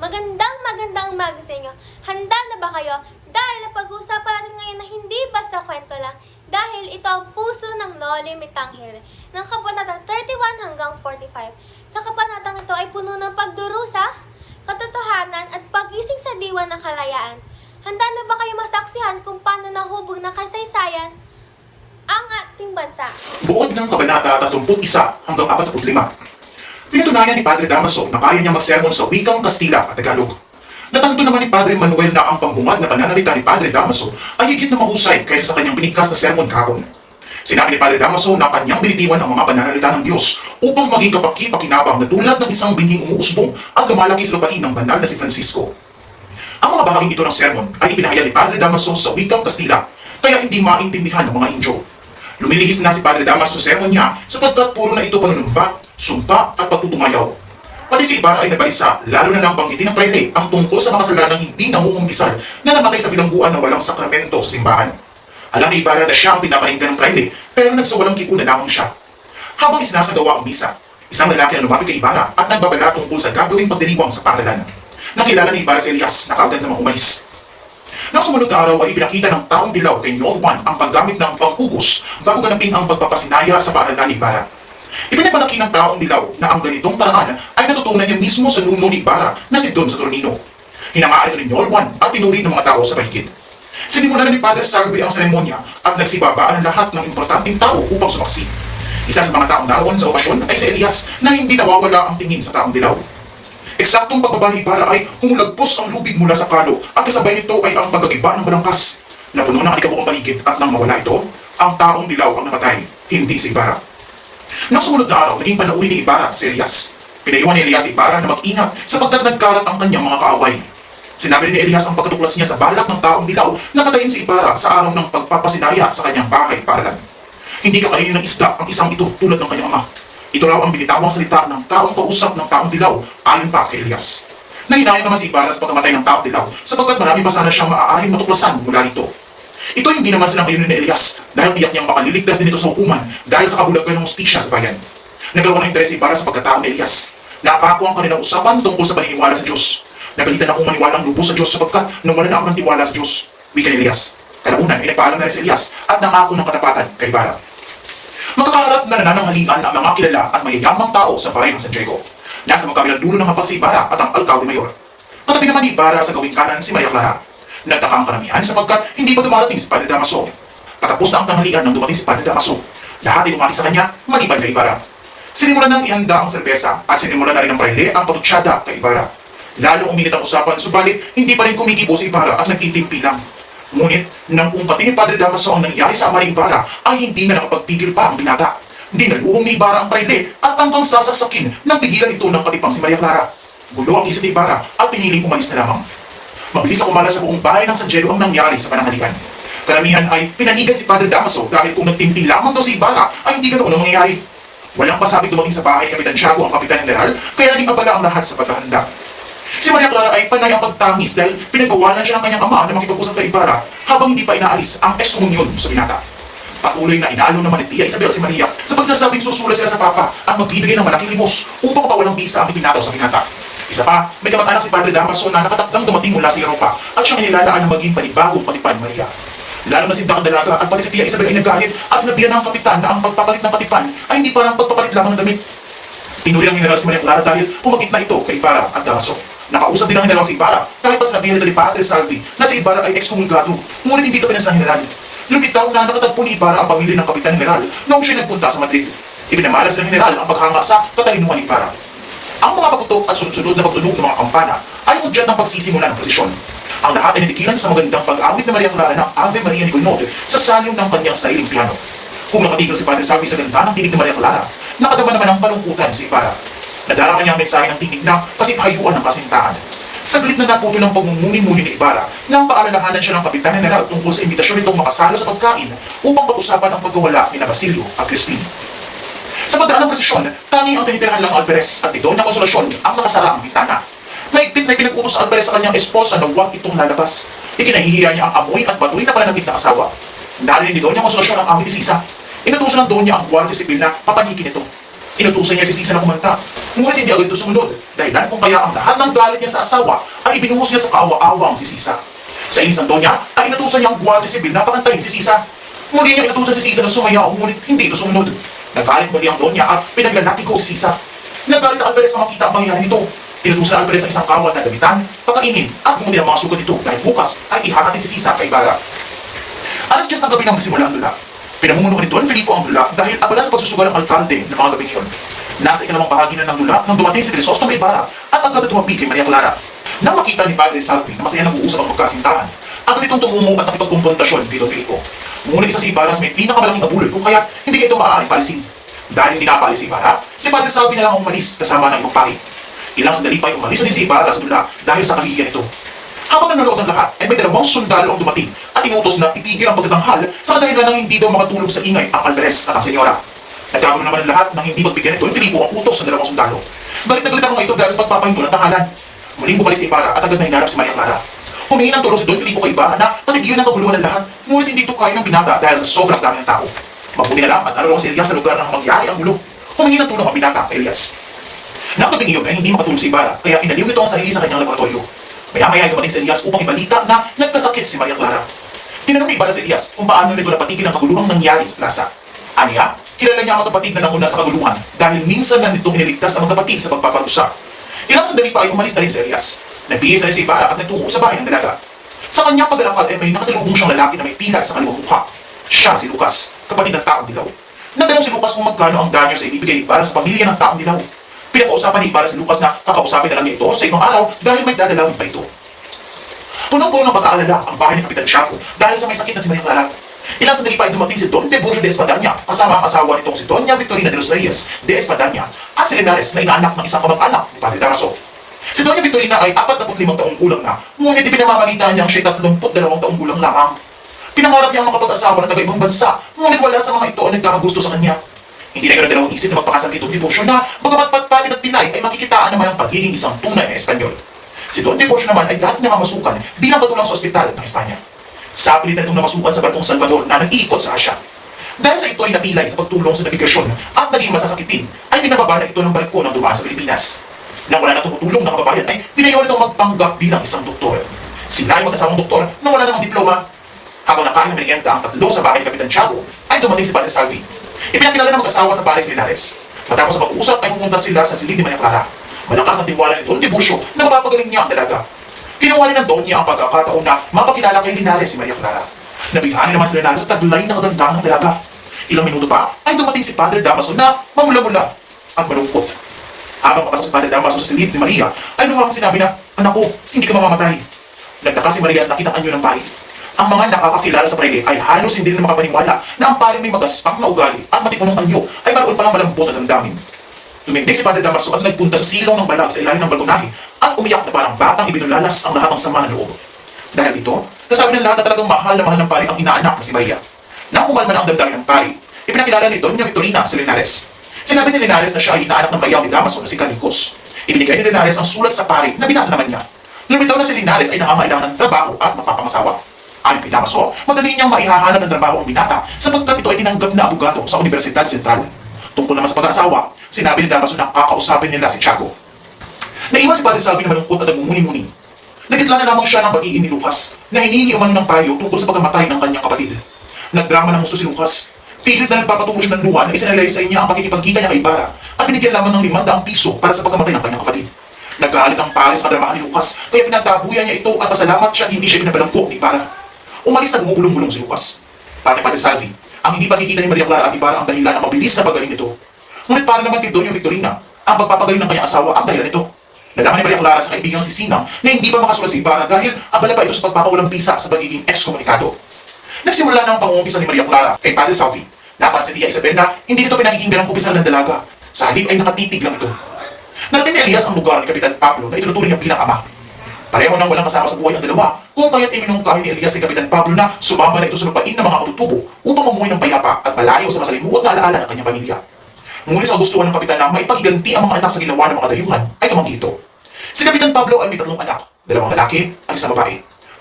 Magandang umaga sa inyo. Handa na ba kayo? Dahil ang pag-uusapan natin ngayon na hindi basta kwento lang. Dahil ito ang puso ng Noli Me Tangere ng kabanata 31 hanggang 45. Sa kabanatang ito ay puno ng pagdurusa, katotohanan at pagising sa diwa ng kalayaan. Handa na ba kayo masaksihan kung paano nahubog ng kasaysayan ang ating bansa? Buod ng kabanata 31 hanggang 45. Pinatunayan ni Padre Damaso na kaya niya magsermon sa wikang Kastila at Tagalog. Natanto naman ni Padre Manuel na ang pambungad na pananalita ni Padre Damaso ay higit na mahusay kaysa sa kanyang pinigkas na sermon kahapon. Sinabi ni Padre Damaso na kanyang binitiwan ang mga pananalita ng Diyos upang maging kapaki-pakinabang na tulad ng isang binding umuusbong ang lumalaki sa lupain ng banal na si Francisco. Ang mga bahaging ito ng sermon ay ipinahayag ni Padre Damaso sa wikang Kastila, kaya hindi maintindihan ng mga Indio. Lumilihis na si Padre Damaso sa sermon niya sapagkat puro na ito panunumbat, sumpa at pagtutumayaw. Pati si Ibarra ay nabalisa, lalo na nang banggitin ng prele ang tungkol sa mga kasalanang hindi namumumpisal na namatay sa bilangguan na walang sakramento sa simbahan. Alam ni Ibarra na siya ang pinaparinggan ng prele, pero nagsawalang kipo na lamang siya. Habang isinasagawa ang misa, isang lalaki ang lumapit kay Ibarra at nagbabala tungkol sa gagawing pagdiriwang sa paaralan. Nakilala ni Ibarra si Elias na kaagad namang umalis. Nang sumunod na araw ay ipinakita ng taong dilaw kay Nyold Juan ang paggamit ng panghugos bago ganapin ang pagpapasinaya sa paaralan ni Ibarra. Ipinagmalaki ng taong dilaw na ang ganitong paraan ay natutunan niya mismo sa nuno ni Ibarra na si Don Saturnino. Hinangaan ito ni Nyold Juan at pinuri ng mga tao sa paligid. Sinimulan na ni Padre Salvi ang seremonya at nagsibabaan ang lahat ng importanteng tao upang sumaksi. Isa sa mga taong naroon sa okasyon ay si Elias na hindi nawawala ang tingin sa taong dilaw. Eksaktong pagbaba ni Ibarra ay humulagpos ang lubid mula sa kalo at kasabay nito ay ang pagkagiba ng balangkas. Napuno ng alikabukang paligid at nang mawala ito, ang taong dilaw ang namatay, hindi si Ibarra. Nang sumunod na araw, naging panauwi ni Ibarra si Elias. Pinayuhan ni Elias si Ibarra na mag-ingat sapagkat nagkarat ang kanyang mga kaaway. Sinabi ni Elias ang pagkatuklas niya sa balak ng taong dilaw na patayin si Ibarra sa araw ng pagpapasinaya sa kanyang bahay paaralan. Hindi kakainin ng isda ang isang ito tulad ng kanyang ama. Ito raw ang binitawang salita ng taong kausap ng taong dilaw ayon pa kay Elias. Nahinayan naman si Ibarra sa pagkamatay ng taong dilaw sapagkat marami pa sana siyang maaaring matuklasan mula rito. Ito hindi naman silang ayunin ni Elias dahil tiyak niyang makaliligtas din ito sa hukuman dahil sa kabulagan ng hustisya sa bayan. Nagkaroon ng interes si Ibarra sa pagkatao ni Elias. Napako ang kanilang usapan tungkol sa paniniwala sa Diyos. Napilitan akong maniwalang lubos sa Diyos sapagkat nawala na ako ng tiwala sa Diyos. Wika ni Elias. Kalaunan ay nagpaalam na rin si Elias at nangako ng katapatan kay Ibarra. Makakaharap na nanananghalian ang mga kilala at mayayamang tao sa bayan ng San Diego. Nasa magkabilang dulo ng hapag si Ibarra at ang alkalde mayor. Katabi naman ni Ibarra sa gawing kanan si Maria Clara. Nagtaka ang karamihan sapagkat hindi pa dumarating si Padre Damaso. Patapos na ang tanghalian nang dumating si Padre Damaso. Lahat ay dumati sa kanya, maliban kay Ibarra. Sinimulan nang ihanda ang serbesa at sinimulan na rin ng praile ang patutsada kay Ibarra. Lalong uminit ang usapan, subalit hindi pa rin kumikibo si Ibarra at nagtitimpi lang. Ngunit, nang umpati ni Padre Damaso ang nangyari sa ama ni Ibarra, ay hindi na nakapagpigil pa ang binata. Dinaluhong ni Ibarra ang praile at hanggang sasaksakin nang pigilan ito ng katipang si Maria Clara. Gulo ang isip ni Ibarra at piniling umalis na lamang. Mabilis na kumala sa buong bahay ng San Diego ang nangyari sa pananghalian. Karamihan ay pinanigan si Padre Damaso dahil kung nagtimpi lamang daw si Ibarra ay hindi ganoon ang mangyayari. Walang pasabing dumating sa bahay ni Kapitan Tiago ang Kapitan General kaya naging abala ang lahat sa paghahanda. Si Maria Clara ay panay ang pagtangis dahil pinagbawalan siya ng kanyang ama na makipag-usap kay Ibarra habang hindi pa inaalis ang ekskomunyon sa binata. Patuloy na inaalon naman ni Tia Isabel si Maria sa pagsasabing susulat sila sa Papa at magbibigay ng malaking limos upang pawalang bisa ang itinataw sa binata. Isa pa, may kamag-anak si Padre Damaso na nakatakdang dumating mula sa Europa at siyang inilalaan na maging panibagong patipan Maria. Lalo na si Dang Dalaga at pati si Tia Isabel ay naggalit at sinabihan ng kapitan na ang pagpapalit ng patipan ay hindi parang pagpapalit lamang ng damit. Pinuri ang general si Maria Clara dahil pumagit na ito kay Ibarra at Damaso. Nakausap din ang general si Ibarra kahit pa sinabihan nila ni Padre Salvi na si Ibarra ay ekskomulgado, ngunit hindi ito pinansin ng general. Lumitaw na nakatagpo ni Ibarra ang pamilya ng Kapitan General noong siya nagpunta sa Madrid. Ipinamalas ng general ang paghanga sa katalinuhan ni Ibarra. Ang mga paputok at sunod-sunod na pagtunog ng mga kampana ay hudyat ng pagsisimula ng prosesyon. Ang lahat ay natikilan sa magandang pag-awit ni Maria Clara ng Ave Maria Nicolnote sa salyo ng kanyang sariling piano. Kung nakatigil si Padre Salvi sa ganda ng tinig ni Maria Clara, nakadama naman ang palungkutan si Ibarra. Nadarama niya ang mensahe ng tinig na kasipahayuan ng kasintahan. Saglit na naputo ng pagmumuni-muni ni Ibarra nang paalalahanan siya ng Kapitan General tungkol sa imbitasyon nitong makasalo sa pagkain upang pag-usapan ang pagkawala ni Basilio at Christine. Sa pagdaan ng prosesyon, tanging ang tinitirahan lang Alvarez at ni Doña Consolacion ang nakasara ang bintana. Mahigpit na pinag-utos sa Alvarez sa kanyang esposa na huwag itong lalabas. Ikinahihiya niya ang amoy at batoy na pananakit na asawa. Narinig ni Doña Consolacion ang awit ni Sisa. Inutusan ng Doña ang Guardia Civil na papanikin ito. Inutusan niya si Sisa na kumanta. Ngunit hindi agad ito sumunod. Dahilan kung kaya ang lahat ng galit niya sa asawa ay ibinuhos niya sa kaawa-awang si Sisa. Sa inis ng Donya ay inutusan niya ang Guardia Civil na pakantahin si Sisa. Muli niya inutusan si Sisa na sumayaw ngunit hindi ito sumunod. Nagalit muli ang Donya at pinaglalatigo si Sisa. Nagalit na Alvarez na makita ang mangyayari nito. Inutusan na Alvarez ang isang kawal na gamitan, pakainin at bumuli ang mga sugat nito dahil bukas ay ihahatid si Sisa kay Ibarra. Alas 10 ng gabi nang magsimula ang lula. Pinamumuno ni Don Filipo ang lula dahil abala sa pagsusugal ng alkalde ng mga gabi iyon. Nasa ikalawang bahagi na ng lula nang dumating si Crisostomo Ibarra at agad na tumabi kay Maria Clara. Nang makita ni Padre Salvi na masaya nag-uusap ang magkasintahan, agad itong tumumo at nakipagkumprontasyon kay Don Filipo. Ngunit isa si Ibarra sa may pinakamalaking abulol kung kaya hindi niya ito maaaring palisin. Dahil hindi napaalis si Ibarra, si Padre Salvi na lang ang umalis kasama ng ibang pari. Ilang sandali pa ay umalis na din si Ibarra sa lula dahil sa kahihiyan ito. Habang nanonood ang lahat, ay may dalawang sundalo ang dumating at inutos na itigil ang pagtatanghal sa dahilan ng hindi daw makatulog sa ingay ang Alvarez at ang senyora. Nagkagulo naman ang lahat nang hindi magbigyan nito ni Filipo ang utos ng dalawang sundalo. Galit na galit ang mga ito dahil sa pagpapahinto ng tanghalan. Muling bumalik si Ibarra at agad na hinarap si Maria Clara. Humingi ng tulong si Don Filipo kay Ibarra na patigilin ang kaguluhan ng lahat, ngunit hindi ito kaya ng binata dahil sa sobrang dami ng tao. Mabuti na lang at naroon si Elias sa lugar nang mangyari ang gulo. Humingi ng tulong ang binata kay Elias. Nang gabing iyon ay hindi makatulog si Ibarra kaya inaliw nito ang sarili sa kanyang laboratorio. Maya-maya ay dumating si Elias upang ibalita na nagkasakit si Maria Clara. Tinanong ni Ibarra si Elias kung paano nito napatigil ang kaguluhang nangyari sa plaza. Aniya, kilala niya ang kapatid na nanguna sa kaguluhan dahil minsan na nitong iniligtas ang magkapatid sa pagpaparusa. Ilang sandali pa ay umalis na rin si Elias. Nagbihis na rin si Ibarra at nagtungo sa bahay ng dalaga. Sa kanyang paglalakad ay may nakasalubong siyang lalaki na may pilat sa kaliwang mukha. Siya si Lucas, kapatid ng taong dilaw. Nagtanong si Lucas kung magkano ang danyo sa ibibigay para sa pamilya ng taong dilaw. Pinag-uusapan ni Ibarra si Lucas na kakausapin na lang niya ito sa ibang araw dahil may dadalawin pa ito. Punong-puno ng pag-aalala ang bahay ni Kapitan Tiago dahil sa may sakit na si Maria Clara. Ilang sandali pa ay dumating si Don Tiburcio de Espadanya kasama ang asawa nitong si Doña Victorina de los Reyes de Espadanya at si Linares na inaanak ng isang kamag-anak ni Padre Damaso. Si Doña Victorina ay 45 taong gulang na, ngunit ipinamamalita niyang siya'y 32 taong gulang lamang. Pinangarap niya ang makapag-asawa ng taga-ibang bansa, ngunit wala sa mga ito ang nagkakagusto sa kanya. Hindi na dalawang isip na magpakasal kay Don Tiburcio na bagamat patpatin at Pinay ay makikitaan naman ang pagiging isang tunay na Espanyol. Si Don Tiburcio naman ay dati niya mamasukan bilang katulang sa ospital ng Espanya. Sa pilitan itong namasukan sa barkong Salvador na nag-iikot sa Asya. Dahil sa ito ay napilay sa pagtulong sa nabigasyon at naging masasakitin, ay pinababa na ito ng barko ng dumaan sa Pilipinas. Nang wala na tumutulong na kababayan ay pinayaw nitong magpanggap bilang isang doktor. Sila ay mag-asawang doktor na wala namang diploma. Habang nakain ng merienda ang tatlo sa bahay ni Kapitan Tiago, ay dumating si Padre Salvi. Ipinakilala ng mag-asawa sa Paris Linares. Matapos sa pag-uusap ay pumunta sila sa silid ni Maria Clara. Malakas ang tiwala ni Don Tiburcio na mapapagaling niya ang dalaga. Kinuha rin ng Donya ang pagkakataon na mapakilala kay Linares si Maria Clara. Nabiglaan naman si Linares sa taglay na kagandahan ng dalaga. Ilang minuto pa ay dumating si Padre Damaso na mamula-mula at malungkot. Habang papasok si Padre Damaso sa silid ni Maria, ay luhang sinabi na, "Anak ko, hindi ka mamamatay." Nagtaka si Maria sa nakitang anyo ng pari. Ang mga nakakakilala sa prayle ay halos hindi rin makapaniwala na ang paring may magaspang na ugali at matipunong anyo ay maroon palang malambot at damdamin. Tumindig si Padre Damaso at nagpunta sa silong ng balag sa ilalim ng balkonahe at umiyak na parang batang ibinulalas ang lahat ng sama ng loob. Dahil dito, nasabi ng lahat na talagang mahal ng pari ang inaanak na si Maria. Nang umalma na ang damdamin ng pari, ipinakilala ni Doña Victorina si Linares. Sinabi ni Linares na siya ay inaanak ng bayaw ni Damaso na si Canicos. Ibinigay ni Linares ang sulat sa pari na binasa naman niya. Lumitaw na si Linares ay nangangailangan ng trabaho at mapapangasawa. Ayon kay Damaso, madali niyang maihahanap ng trabaho ang binata sapagkat ito ay tinanggap na abogado sa Universidad Central. Tungkol naman sa pag-aasawa, sinabi ni Damaso na kakausapin nila si Tiago. Naiwan si Padre Salvi na malungkot at nagmumuni-muni. Nagitla na lamang siya ng batiin ni Lucas na hiningi umano ng payo tungkol sa pagkamatay ng kanyang kapatid. Nagdrama ng gusto si Lucas. Pilit na nagpapatulos ng luha na isinalay sa inya ang pakikipagkita niya kay Ibarra at binigyan lamang ng 500 piso para sa pagkamatay ng kanyang kapatid. Nagkaalit ang pare sa kadramahan ni Lucas kaya pinagtabuyan niya ito at pasalamat siya at hindi siya pinabalanggo ni Ibarra. Umalis na bumubulong-bulong si Lucas. Para kay Padre Salvi, ang hindi pagkikita ni Maria Clara at Ibarra ang dahilan ng mabilis na pagaling nito. Ngunit para naman kay Doña Victorina, ang pagpapagaling ng kanyang asawa ang dahilan nito. Nalaman ni Maria Clara sa kaibigang si Sinang na hindi pa makasulat si Ibarra dahil abala pa ito sa pagpapawalang bisa sa pagiging ex-komunikado. Nagsimula na ang pangungumpisa ni Maria Clara kay Padre Salvi. Napansin ni Tia Isabel na hindi ito pinakikinggan ng kupisal ng dalaga. Sa halip ay nakatitig lang ito. Narating ni Elias ang lugar ni Kapitan Pablo na itinuturing niya bilang ama. Pareho nang walang kasama sa buhay ang dalawa, kung kaya't iminungkahi ni Elias kay Kapitan Pablo na sumama na ito sa lupain ng mga katutubo upang mamuhay ng payapa at malayo sa masalimuot na alaala ng kanyang pamilya. Ngunit sa gustuhan ng Kapitan na maipagiganti ang mga anak sa ginawa ng mga dayuhan, ay tumanggi ito. Si Kapitan Pablo ay may 3 anak, 2 lalaki at 1 babae.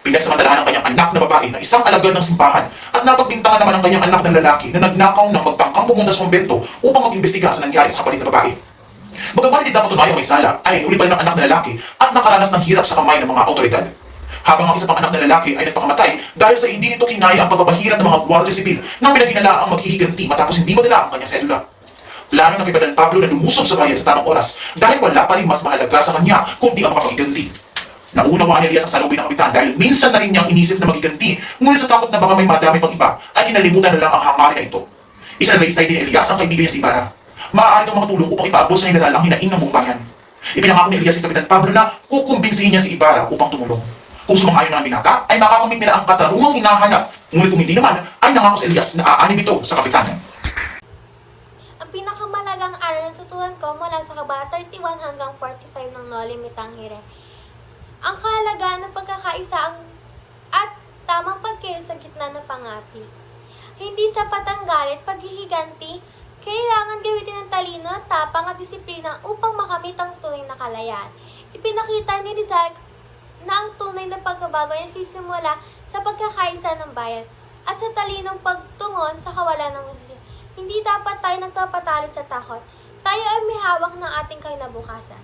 Pinagsamantalahan ng kanyang anak na babae na isang alagad ng simbahan at napagbintangan naman ang kanyang anak na lalaki na nagnakaw ng magtangkang pumunta sa kumbento upang mag-imbestiga sa nangyari sa kapatid na babae. Bagamat hindi dapat tunayang may sala, ay huli pa rin ang anak na lalaki at nakaranas ng hirap sa kamay ng mga otoridad. Habang ang isa pang anak na lalaki ay nagpakamatay dahil sa hindi nito kinaya ang pagbabahiran ng mga gwardiya sibil nang pinaginala ang maghihiganti matapos hindi madala ang kanyang selula. Plano ng kay Padre Pablo na lumusob sa bayan sa tamang oras dahil wala pa rin mas mahalaga sa kanya kundi ang makapaghiganti. Naunawaan ni Elias ang salubin ng kapitan dahil minsan na rin niyang inisip na maghiganti, ngunit sa takot na baka may madami pang iba ay kinalimutan na lang ang hangarin na ito. Isa na laysay din ni Elias ang kaibigan niya si Ibarra. Maaari itong makatulong upang ipaabot sa general ang hinaing ng buong bayan. Ipinangako ni Elias si Kapitan Pablo na kukumbinsihin niya si Ibarra upang tumulong. Kung sumang-ayon ng binata, ay makakamit nila ang katarungang hinahanap. Ngunit kung hindi naman, ay nangako si Elias na aanib ito sa kapitan. Ang pinakamalagang aral na tutunan ko mula sa Kabanata 31 hanggang 45 ng Noli Me Tangere. Ang kahalagaan ng pagkakaisa at tamang pagkilos sa gitna ng pangapi. Hindi sapat ang galit, paghihiganti, kailangan gamitin ng talino, tapang at disiplina upang makamit ang tunay na kalayaan. Ipinakita ni Rizal na ang tunay na pagbabago ay sisimula sa pagkakaisa ng bayan at sa talinong pagtungon sa kawalan ng mundo. Hindi dapat tayo nagpapatalo sa takot. Tayo ay may hawak ng ating kinabukasan.